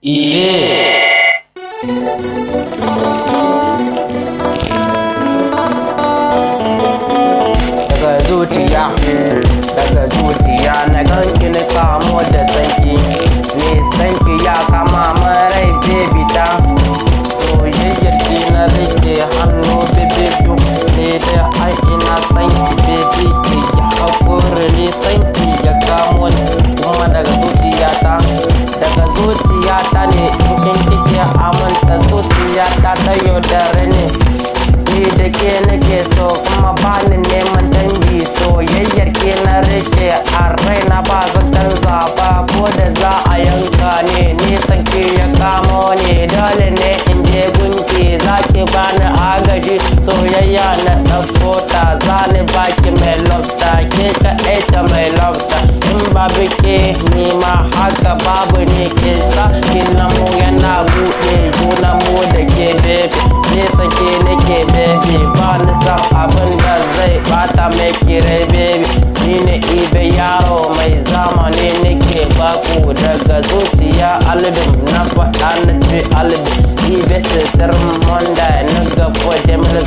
Ive daga zuciya na ganki na kamo da sanki ne sanki ya kama marai baby ta soyayyar ki na rike hannu baby duk ne da ai ina sanki baby ki ya hakuri ne sanki ya kamo ni kuma daga zuciyata ne in kike amanta zuciyata ta yaudare ne ni da ke nake so kuma bani neman dangi soyayyar ke na rike a raina ba zan canza ba ko da za a yanka ne nisan ke ya kamo ne dole ne in je gunki za ki bani agaji soyayya na ɗauko ta za ni baki mai lofta ke kaɗai ta mai lofta in babu ke nima haka babu ne ke sa mu yana buɗe junanmu da ke bebe nisan ke nake bebe ba ni san abin da zai bata mai kirai bebe ni ne Ibe yaro mai zamani nake baku daga zuciya album na faɗa na ce album Ibe sitar monda na gaba jamil